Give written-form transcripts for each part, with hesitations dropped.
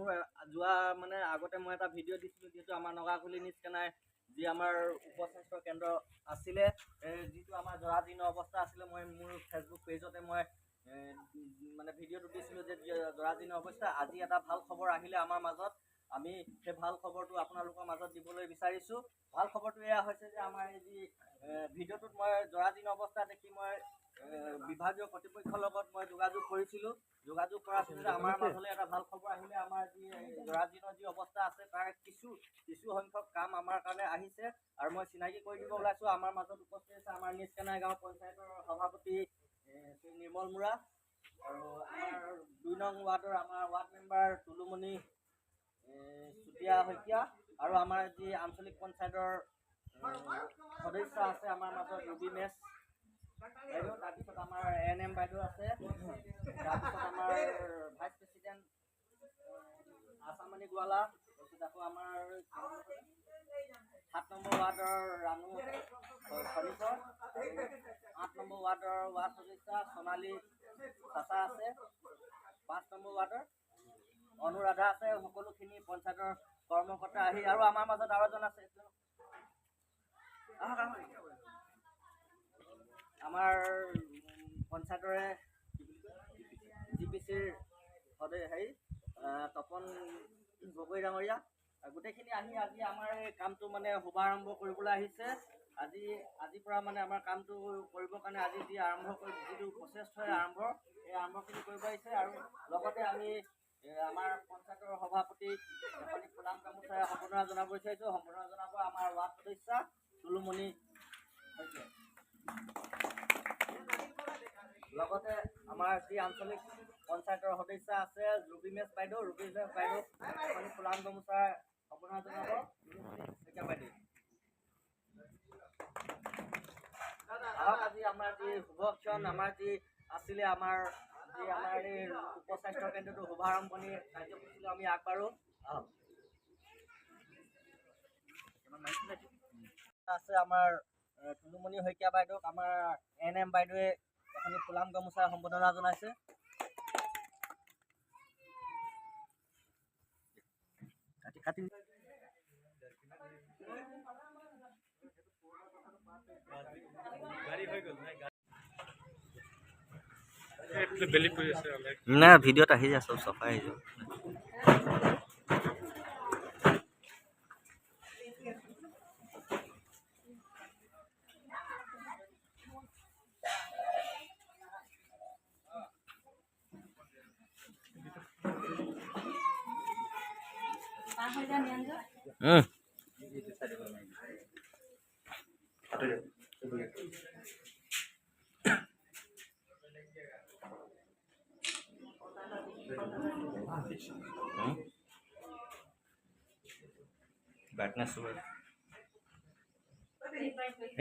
মোৰ যোৱা মানে আগতে মই এটা ভিডিঅ' দিছিলোঁ, যিহেতু আমাৰ নগাখুলি নিউজ কেনাই যি আমাৰ উপস্বাস্থ্য কেন্দ্ৰ আছিলে, যিটো আমাৰ জৰাজীৰ্ণ অৱস্থা আছিলে, মই মোৰ ফেচবুক পেজতে মই মানে ভিডিঅ'টো দিছিলোঁ যে জৰাজীৰ্ণ অৱস্থা। আজি এটা ভাল খবৰ আহিলে আমাৰ মাজত, আমি সেই ভাল খবৰটো আপোনালোকৰ মাজত দিবলৈ বিচাৰিছোঁ। ভাল খবৰটো এয়া হৈছে যে আমাৰ এই যি ভিডিঅ'টোত মই জৰাজীৰ্ণ অৱস্থা দেখি মই বিভাগীয় কৰ্তৃপক্ষৰ লগত মই যোগাযোগ কৰিছিলোঁ। যোগাযোগ কৰাৰ পিছতে আমাৰ মাজলৈ এটা ভাল খবৰ আহিলে। আমাৰ যি জৰাজীৰ্ণ যি অৱস্থা আছে তাৰ কিছু সংখ্যক কাম আমাৰ কাৰণে আহিছে, আৰু মই চিনাকি কৰি দিব ওলাইছোঁ। আমাৰ মাজত উপস্থিত আছে আমাৰ নিজ কেনাই গাঁও পঞ্চায়তৰ সভাপতি শ্ৰী নিৰ্মল মুৰা, আৰু আমাৰ 2 নং ৱাৰ্ডৰ আমাৰ ৱাৰ্ড মেম্বাৰ তুলুমণি চুতীয়া শইকীয়া, আৰু আমাৰ যি আঞ্চলিক পঞ্চায়তৰ সদস্য আছে আমাৰ মাজত ৰুবি মেছ বাইদেউ, তাৰপিছত আমাৰ ANM বাইদেউ আছে, তাৰপিছত আমাৰ ভাইচ প্ৰেচিডেণ্ট আছামণি গোৱালা, তাৰপিছত আকৌ আমাৰ 7 নম্বৰ ৱাৰ্ডৰ ৰাণু খনিকৰ, 8 নম্বৰ ৱাৰ্ডৰ ৱাৰ্ড সদস্যা সোণালী চাচা আছে, 5 নম্বৰ ৱাৰ্ডৰ অনুৰাধা আছে। সকলোখিনি পঞ্চায়তৰ কৰ্মকৰ্তা আহি, আৰু আমাৰ মাজত আৰু এজন আছে, আমাৰ পঞ্চায়তৰে GPCৰ তপন গগৈ ডাঙৰীয়া, গোটেইখিনি আহি আজি আমাৰ এই কামটো মানে শুভাৰম্ভ কৰিবলৈ আহিছে। আজিৰ পৰা মানে আমাৰ কামটো কৰিবৰ কাৰণে আজি যি আৰম্ভ কৰি যিটো প্ৰচেছ হয় এই আৰম্ভখিনি কৰিব আহিছে। আৰু লগতে আমি আমাৰ পঞ্চায়তৰ সভাপতি ফুলাম গামোচাৰে সম্বৰ্ধনা জনাব বিচাৰিছোঁ। সম্বৰ্ধনা জনাব আমাৰ ৱাৰ্ড সদস্যা তুলুমণি শইকীয়া, লগতে আমাৰ যি আঞ্চলিক পঞ্চায়তৰ সদস্যা আছে ৰুবি মেছ বাইদেউ ফুলাম গামোচাৰে সম্বৰ্ধনা জনাব শইকীয়া বাইদেউ। আজি আমাৰ যি শুভক্ষণ আমাৰ যি আছিলে, আমাৰ এই উপস্বাস্থ্য কেন্দ্ৰটো শুভাৰম্ভণি কাৰ্যসূচীলৈ আমি আগবাঢ়ো। আছে আমাৰ তুলুমণি শইকীয়া বাইদেউক আমাৰ ANM বাইদেৱে এখনি ফুলাম গামোচাৰে সম্বৰ্ধনা জনাইছে। না ভিডিঅ'ত আহি যায়, চব চফাই আহি যাব।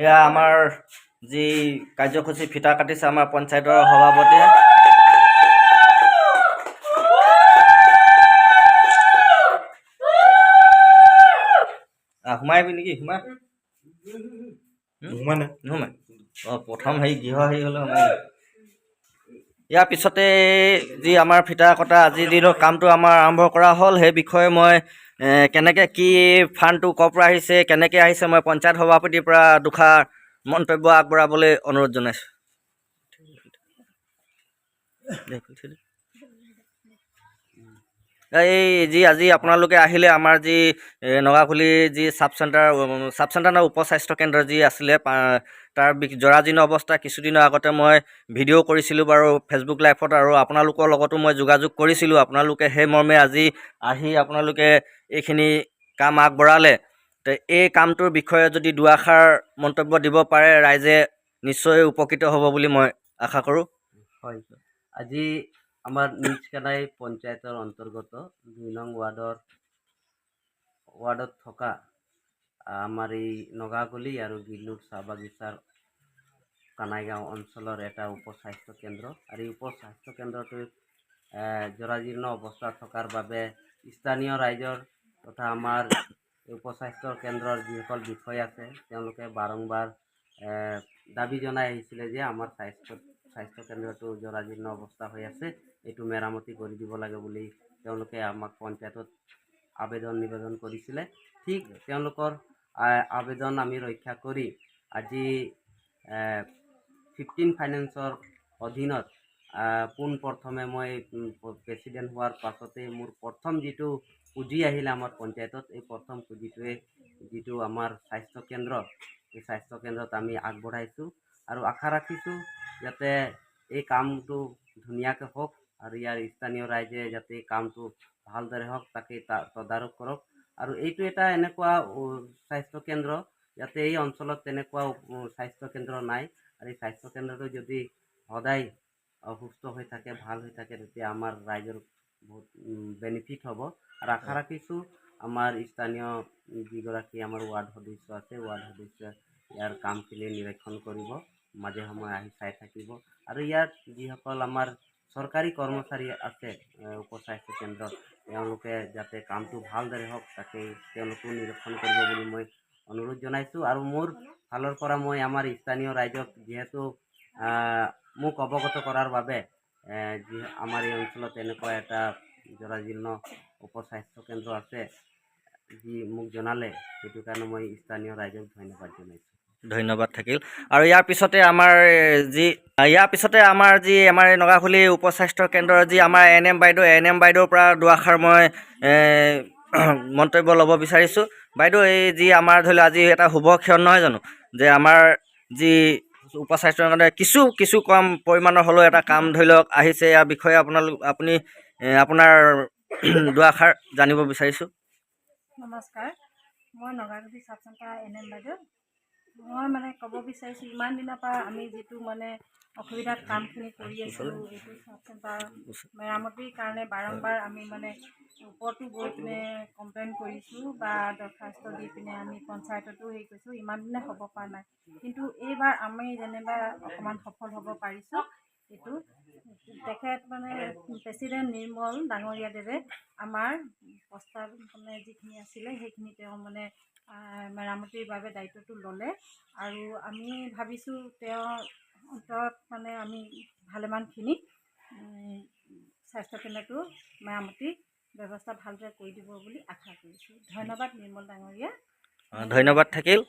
এয়া আমাৰ যি কাৰ্যসূচী ফিতা কাটিছে আমাৰ পঞ্চায়তৰ সভাপতিয়ে। সোমাইবি নেকি? নোসোমাই প্ৰথম গৃহ হ'লে সোমাই। ইয়াৰ পিছতে যি আমাৰ ফিতা কটা আজিৰ দিনৰ কামটো আমাৰ আৰম্ভ কৰা হ'ল, সেই বিষয়ে মই কেনেকৈ কি ফাণ্ডটো ক'ৰ পৰা আহিছে, কেনেকৈ আহিছে, মই পঞ্চায়ত সভাপতিৰ পৰা দুষাৰ মন্তব্য আগবঢ়াবলৈ অনুৰোধ জনাইছোঁ। এই আজি আপোনালোকে আহিলে আমাৰ যি নগাখুলি যি চাব চেণ্টাৰ উপস্বাস্থ্য কেন্দ্ৰ যি আছিলে, তাৰ জৰাজীৰ্ণ অৱস্থা কিছুদিনৰ আগতে মই ভিডিঅ' কৰিছিলোঁ বাৰু ফেচবুক লাইভত, আৰু আপোনালোকৰ লগতো মই যোগাযোগ কৰিছিলোঁ। আপোনালোকে সেই মৰ্মে আজি আহি আপোনালোকে এইখিনি কাম আগবঢ়ালে। তো এই কামটোৰ বিষয়ে যদি দুআষাৰ মন্তব্য দিব পাৰে, ৰাইজে নিশ্চয় উপকৃত হ'ব বুলি মই আশা কৰোঁ। হয়, আজি আমাৰ নিজ কেনাই পঞ্চায়তৰ অন্তৰ্গত 2 নং ৱাৰ্ডত থকা আমাৰ এই নগাখুলি আৰু গিলুৰ চাহ বাগিচাৰ কানাইগাঁও অঞ্চলৰ এটা উপস্বাস্থ্য কেন্দ্ৰ, আৰু এই উপস্বাস্থ্য কেন্দ্ৰটোৰ জৰাজীৰ্ণ অৱস্থা থকাৰ বাবে স্থানীয় ৰাইজৰ তথা আমাৰ উপস্বাস্থ্য কেন্দ্ৰৰ যিসকল বিষয় আছে তেওঁলোকে বাৰম্বাৰ দাবী জনাই আহিছিলে যে আমাৰ স্বাস্থ্য কেন্দ্ৰটো জৰাজীৰ্ণ অৱস্থা হৈ আছে, এইটো মেৰামতি কৰি দিব লাগে বুলি তেওঁলোকে আমাক পঞ্চায়তত আবেদন নিবেদন কৰিছিলে। ঠিক তেওঁলোকৰ আবেদন আমি ৰক্ষা কৰি আজি 15 ফাইনেন্সৰ অধীনত পোনপ্ৰথমে মই প্ৰেচিডেণ্ট হোৱাৰ পাছতে মোৰ প্ৰথম যিটো পুঁজি আহিলে আমাৰ পঞ্চায়তত, এই প্ৰথম পুঁজিটোৱে যিটো আমাৰ স্বাস্থ্যকেন্দ্ৰ, এই স্বাস্থ্যকেন্দ্ৰত আমি আগবঢ়াইছোঁ আৰু আশা ৰাখিছোঁ যাতে এই কামটো ধুনীয়াকৈ হওক আৰু ইয়াৰ স্থানীয় ৰাইজে যাতে এই কামটো ভালদৰে হওক তাকে তদাৰক কৰক। আৰু এইটো এটা এনেকুৱা স্বাস্থ্যকেন্দ্ৰ যাতে এই অঞ্চলত তেনেকুৱা স্বাস্থ্যকেন্দ্ৰ নাই, আৰু এই স্বাস্থ্যকেন্দ্ৰটো যদি সদায় সুস্থ হৈ থাকে, ভাল হৈ থাকে, তেতিয়া আমাৰ ৰাইজৰ বহুত বেনিফিট হ'ব। আৰু আশা ৰাখিছোঁ আমাৰ স্থানীয় যিগৰাকী আমাৰ ৱাৰ্ড সদস্য আছে, ৱাৰ্ড সদস্যই ইয়াৰ কামখিনি নিৰীক্ষণ কৰিব, মাজে সময়ে আহি চাই থাকিব। আৰু ইয়াত যিসকল আমাৰ চৰকাৰী কৰ্মচাৰী আছে উপস্বাস্থ্য কেন্দ্ৰত, তেওঁলোকে যাতে কামটো ভালদৰে হওক তাকে তেওঁলোকো নিৰীক্ষণ কৰিব বুলি মই অনুৰোধ জনাইছোঁ। আৰু মোৰ ফালৰ পৰা মই আমাৰ স্থানীয় ৰাইজক যিহেতু মোক অৱগত কৰাৰ বাবে যি আমাৰ এই অঞ্চলত এনেকুৱা এটা জৰাজীৰ্ণ উপস্বাস্থ্য কেন্দ্ৰ আছে যি মোক জনালে, সেইটো কাৰণে মই স্থানীয় ৰাইজক ধন্যবাদ জনাইছোঁ। ধন্যবাদ থাকিল। আৰু ইয়াৰ পিছতে আমাৰ এই নগাখুলি উপস্বাস্থ্য কেন্দ্ৰৰ যি আমাৰ ANM বাইদেউৰ পৰা দুআষাৰ মই মন্তব্য ল'ব বিচাৰিছোঁ। বাইদেউ, এই যি আমাৰ ধৰি লওক আজি এটা শুভ ক্ষণ নহয় জানো, যে আমাৰ যি উপস্বাস্থ্য কেন্দ্ৰ কিছু কম পৰিমাণৰ হ'লেও এটা কাম ধৰি লওক আহিছে, ইয়াৰ বিষয়ে আপুনি আপোনাৰ দুআষাৰ জানিব বিচাৰিছোঁ। নমস্কাৰ, মই নগাখুলি চাব চেণ্টাৰ ANM বাইদেউ। মই মানে ক'ব বিচাৰিছোঁ, ইমান দিনৰ পৰা আমি যিটো মানে অসুবিধাত কামখিনি কৰি আছিলোঁ, এইটো চাব চেণ্টাৰ মেৰামতিৰ কাৰণে বাৰম্বাৰ আমি মানে ওপৰতো গৈ পিনে কমপ্লেইন কৰিছোঁ বা দৰখাস্ত দি পিনে আমি পঞ্চায়ততো হেৰি কৰিছোঁ, ইমান দিনে হ'ব পৰা নাই। কিন্তু এইবাৰ আমি যেনিবা অকণমান সফল হ'ব পাৰিছোঁ। এইটো তেখেত মানে প্ৰেচিডেণ্ট নিৰ্মল ডাঙৰীয়াদেৱে আমাৰ প্ৰস্তাৱ মানে যিখিনি আছিলে সেইখিনি তেওঁ মানে মেৰামতিৰ বাবে দায়িত্বটো ল'লে। আৰু আমি ভাবিছোঁ তেওঁৰ অন্তৰত মানে আমি ভালেমানখিনি স্বাস্থ্যকেন্দ্ৰটো মেৰামতিৰ ব্যৱস্থা ভালদৰে কৰি দিব বুলি আশা কৰিছোঁ। ধন্যবাদ নিৰ্মল ডাঙৰীয়া। ধন্যবাদ থাকিল।